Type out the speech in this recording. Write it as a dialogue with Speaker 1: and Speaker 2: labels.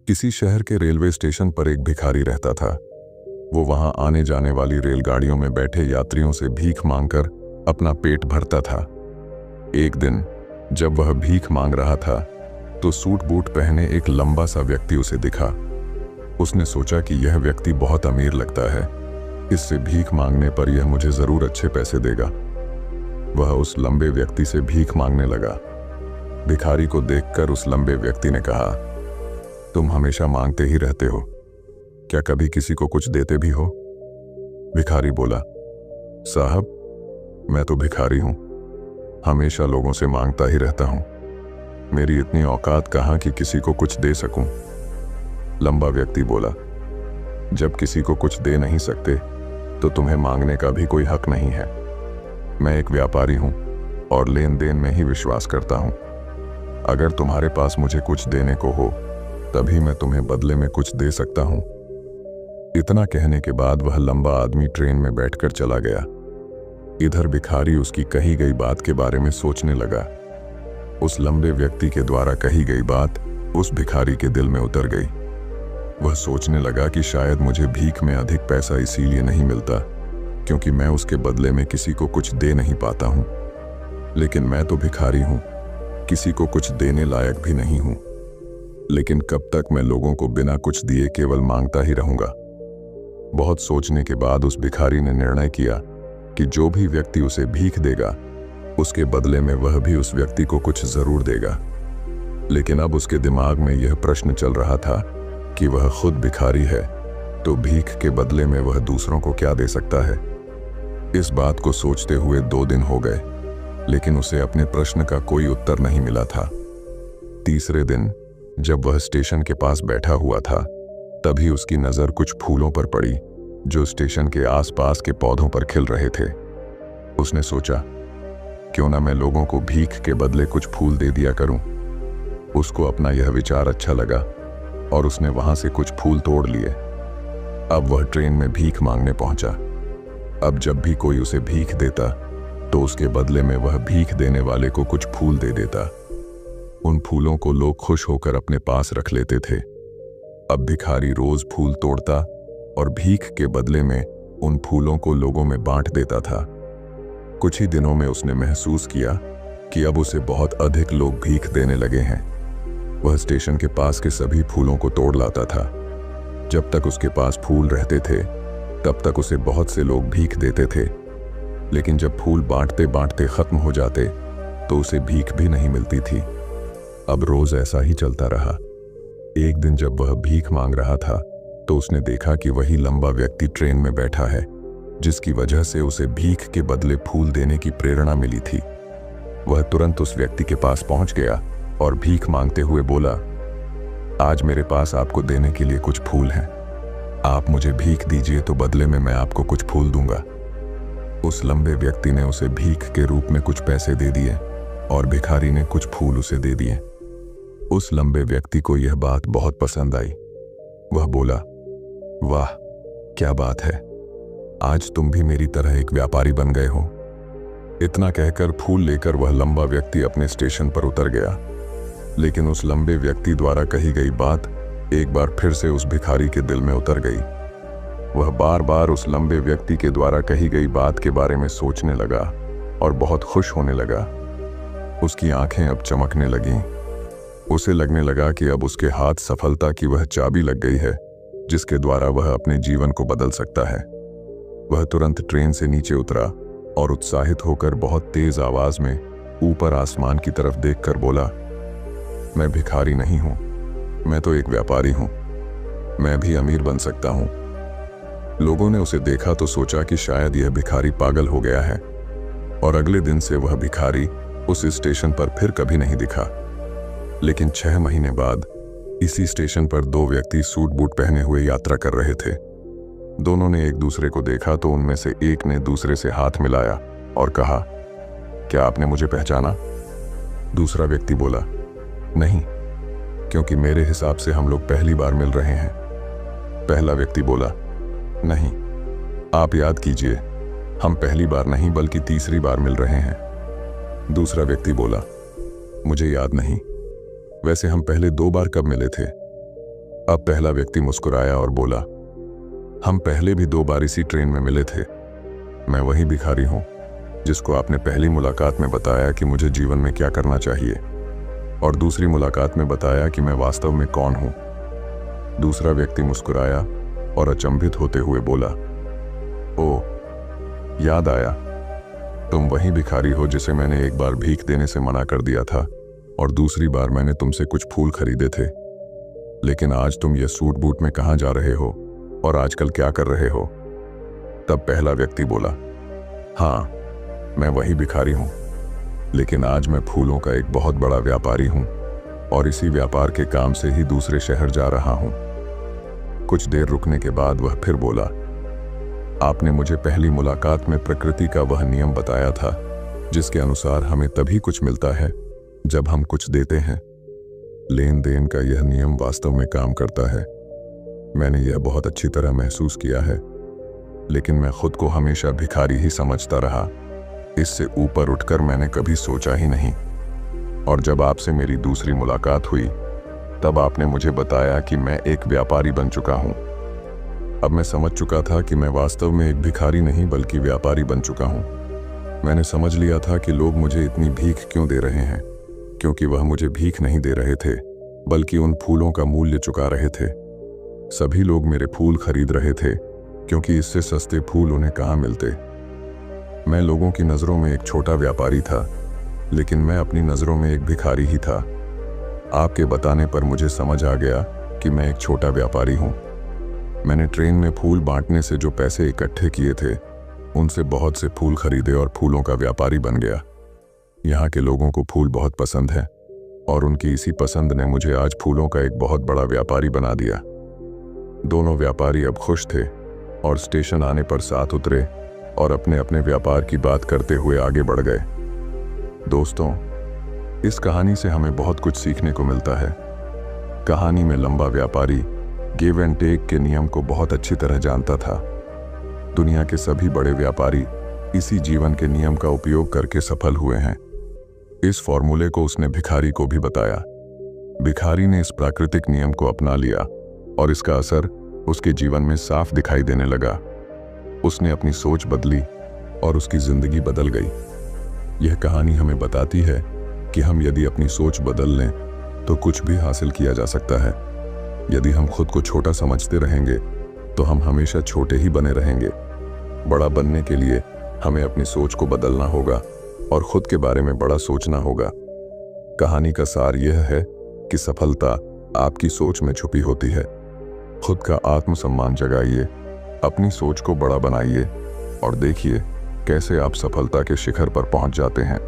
Speaker 1: किसी शहर के रेलवे स्टेशन पर एक भिखारी रहता था। वो वहां आने जाने वाली रेलगाड़ियों में बैठे यात्रियों से भीख मांगकर अपना पेट भरता था। एक दिन जब वह भीख मांग रहा था तो सूट बूट पहने एक लंबा सा व्यक्ति उसे दिखा। उसने सोचा कि यह व्यक्ति बहुत अमीर लगता है, इससे भीख मांगने पर यह मुझे जरूर अच्छे पैसे देगा। वह उस लंबे व्यक्ति से भीख मांगने लगा। भिखारी को देखकर उस लंबे व्यक्ति ने कहा, तुम हमेशा मांगते ही रहते हो, क्या कभी किसी को कुछ देते भी हो? भिखारी बोला, साहब मैं तो भिखारी हूं, हमेशा लोगों से मांगता ही रहता हूं। मेरी इतनी औकात कहां कि किसी को कुछ दे सकूं। लंबा व्यक्ति बोला, जब किसी को कुछ दे नहीं सकते तो तुम्हें मांगने का भी कोई हक नहीं है। मैं एक व्यापारी हूं और लेन देन में ही विश्वास करता हूं। अगर तुम्हारे पास मुझे कुछ देने को हो तभी मैं तुम्हें बदले में कुछ दे सकता हूं। इतना कहने के बाद वह लंबा आदमी ट्रेन में बैठकर चला गया। इधर भिखारी उसकी कही गई बात के बारे में सोचने लगा। उस लंबे व्यक्ति के द्वारा कही गई बात उस भिखारी के दिल में उतर गई। वह सोचने लगा कि शायद मुझे भीख में अधिक पैसा इसीलिए नहीं मिलता क्योंकि मैं उसके बदले में किसी को कुछ दे नहीं पाता हूं। लेकिन मैं तो भिखारी हूं, किसी को कुछ देने लायक भी नहीं हूं। लेकिन कब तक मैं लोगों को बिना कुछ दिए केवल मांगता ही रहूंगा? बहुत सोचने के बाद उस भिखारी ने निर्णय किया कि जो भी व्यक्ति उसे भीख देगा उसके बदले में वह भी उस व्यक्ति को कुछ जरूर देगा। लेकिन अब उसके दिमाग में यह प्रश्न चल रहा था कि वह खुद भिखारी है तो भीख के बदले में वह दूसरों को क्या दे सकता है। इस बात को सोचते हुए 2 दिन हो गए, लेकिन उसे अपने प्रश्न का कोई उत्तर नहीं मिला था। तीसरे दिन जब वह स्टेशन के पास बैठा हुआ था तभी उसकी नजर कुछ फूलों पर पड़ी जो स्टेशन के आसपास के पौधों पर खिल रहे थे। उसने सोचा, क्यों ना मैं लोगों को भीख के बदले कुछ फूल दे दिया करूं। उसको अपना यह विचार अच्छा लगा और उसने वहां से कुछ फूल तोड़ लिए। अब वह ट्रेन में भीख मांगने पहुंचा। अब जब भी कोई उसे भीख देता तो उसके बदले में वह भीख देने वाले को कुछ फूल दे देता। उन फूलों को लोग खुश होकर अपने पास रख लेते थे। अब भिखारी रोज फूल तोड़ता और भीख के बदले में उन फूलों को लोगों में बांट देता था। कुछ ही दिनों में उसने महसूस किया कि अब उसे बहुत अधिक लोग भीख देने लगे हैं। वह स्टेशन के पास के सभी फूलों को तोड़ लाता था। जब तक उसके पास फूल रहते थे तब तक उसे बहुत से लोग भीख देते थे, लेकिन जब फूल बांटते बांटते खत्म हो जाते तो उसे भीख भी नहीं मिलती थी। अब रोज ऐसा ही चलता रहा। एक दिन जब वह भीख मांग रहा था तो उसने देखा कि वही लंबा व्यक्ति ट्रेन में बैठा है जिसकी वजह से उसे भीख के बदले फूल देने की प्रेरणा मिली थी। वह तुरंत उस व्यक्ति के पास पहुंच गया और भीख मांगते हुए बोला, आज मेरे पास आपको देने के लिए कुछ फूल हैं। आप मुझे भीख दीजिए तो बदले में मैं आपको कुछ फूल दूंगा। उस लंबे व्यक्ति ने उसे भीख के रूप में कुछ पैसे दे दिए और भिखारी ने कुछ फूल उसे दे दिए। उस लंबे व्यक्ति को यह बात बहुत पसंद आई। वह बोला, वाह क्या बात है, आज तुम भी मेरी तरह एक व्यापारी बन गए हो। इतना कहकर फूल लेकर वह लंबा व्यक्ति अपने स्टेशन पर उतर गया। लेकिन उस लंबे व्यक्ति द्वारा कही गई बात एक बार फिर से उस भिखारी के दिल में उतर गई। वह बार बार उस लंबे व्यक्ति के द्वारा कही गई बात के बारे में सोचने लगा और बहुत खुश होने लगा। उसकी आंखें अब चमकने लगीं। उसे लगने लगा कि अब उसके हाथ सफलता की वह चाबी लग गई है जिसके द्वारा वह अपने जीवन को बदल सकता है। वह तुरंत ट्रेन से नीचे उतरा और उत्साहित होकर बहुत तेज आवाज में ऊपर आसमान की तरफ देखकर बोला, मैं भिखारी नहीं हूं, मैं तो एक व्यापारी हूं, मैं भी अमीर बन सकता हूं। लोगों ने उसे देखा तो सोचा कि शायद यह भिखारी पागल हो गया है और अगले दिन से वह भिखारी उस स्टेशन पर फिर कभी नहीं दिखा। लेकिन 6 महीने बाद इसी स्टेशन पर 2 व्यक्ति सूट बूट पहने हुए यात्रा कर रहे थे। दोनों ने एक दूसरे को देखा तो उनमें से एक ने दूसरे से हाथ मिलाया और कहा, क्या आपने मुझे पहचाना? दूसरा व्यक्ति बोला, नहीं, क्योंकि मेरे हिसाब से हम लोग पहली बार मिल रहे हैं। पहला व्यक्ति बोला, नहीं, आप याद कीजिए, हम पहली बार नहीं बल्कि तीसरी बार मिल रहे हैं। दूसरा व्यक्ति बोला, मुझे याद नहीं, वैसे हम पहले 2 बार कब मिले थे? अब पहला व्यक्ति मुस्कुराया और बोला, हम पहले भी 2 बार इसी ट्रेन में मिले थे। मैं वही भिखारी हूं जिसको आपने पहली मुलाकात में बताया कि मुझे जीवन में क्या करना चाहिए, और दूसरी मुलाकात में बताया कि मैं वास्तव में कौन हूं। दूसरा व्यक्ति मुस्कुराया और अचंभित होते हुए बोला, ओ, याद आया, तुम वही भिखारी हो जिसे मैंने एक बार भीख देने से मना कर दिया था और दूसरी बार मैंने तुमसे कुछ फूल खरीदे थे। लेकिन आज तुम ये सूट बूट में कहाँ जा रहे हो और आजकल क्या कर रहे हो? तब पहला व्यक्ति बोला, हाँ, मैं वही भिखारी हूं, लेकिन आज मैं फूलों का एक बहुत बड़ा व्यापारी हूं और इसी व्यापार के काम से ही दूसरे शहर जा रहा हूं। कुछ देर रुकने के बाद वह फिर बोला, आपने मुझे पहली मुलाकात में प्रकृति का वह नियम बताया था जिसके अनुसार हमें तभी कुछ मिलता है जब हम कुछ देते हैं। लेन देन का यह नियम वास्तव में काम करता है। मैंने यह बहुत अच्छी तरह महसूस किया है, लेकिन मैं खुद को हमेशा भिखारी ही समझता रहा। इससे ऊपर उठकर मैंने कभी सोचा ही नहीं। और जब आपसे मेरी दूसरी मुलाकात हुई तब आपने मुझे बताया कि मैं एक व्यापारी बन चुका हूं। अब मैं समझ चुका था कि मैं वास्तव में एक भिखारी नहीं बल्कि व्यापारी बन चुका हूं। मैंने समझ लिया था कि लोग मुझे इतनी भीख क्यों दे रहे हैं, क्योंकि वह मुझे भीख नहीं दे रहे थे बल्कि उन फूलों का मूल्य चुका रहे थे। सभी लोग मेरे फूल खरीद रहे थे क्योंकि इससे सस्ते फूल उन्हें कहाँ मिलते। मैं लोगों की नज़रों में एक छोटा व्यापारी था, लेकिन मैं अपनी नज़रों में एक भिखारी ही था। आपके बताने पर मुझे समझ आ गया कि मैं एक छोटा व्यापारी हूँ। मैंने ट्रेन में फूल बांटने से जो पैसे इकट्ठे किए थे उनसे बहुत से फूल खरीदे और फूलों का व्यापारी बन गया। यहाँ के लोगों को फूल बहुत पसंद है और उनकी इसी पसंद ने मुझे आज फूलों का एक बहुत बड़ा व्यापारी बना दिया। दोनों व्यापारी अब खुश थे और स्टेशन आने पर साथ उतरे और अपने अपने व्यापार की बात करते हुए आगे बढ़ गए। दोस्तों, इस कहानी से हमें बहुत कुछ सीखने को मिलता है। कहानी में लंबा व्यापारी गिव एंड टेक के नियम को बहुत अच्छी तरह जानता था। दुनिया के सभी बड़े व्यापारी इसी जीवन के नियम का उपयोग करके सफल हुए हैं। इस फॉर्मूले को उसने भिखारी को भी बताया। भिखारी ने इस प्राकृतिक नियम को अपना लिया और इसका असर उसके जीवन में साफ दिखाई देने लगा। उसने अपनी सोच बदली और उसकी जिंदगी बदल गई। यह कहानी हमें बताती है कि हम यदि अपनी सोच बदल लें तो कुछ भी हासिल किया जा सकता है। यदि हम खुद को छोटा समझते रहेंगे तो हम हमेशा छोटे ही बने रहेंगे। बड़ा बनने के लिए हमें अपनी सोच को बदलना होगा और खुद के बारे में बड़ा सोचना होगा। कहानी का सार यह है कि सफलता आपकी सोच में छुपी होती है। खुद का आत्मसम्मान जगाइए, अपनी सोच को बड़ा बनाइए और देखिए कैसे आप सफलता के शिखर पर पहुंच जाते हैं।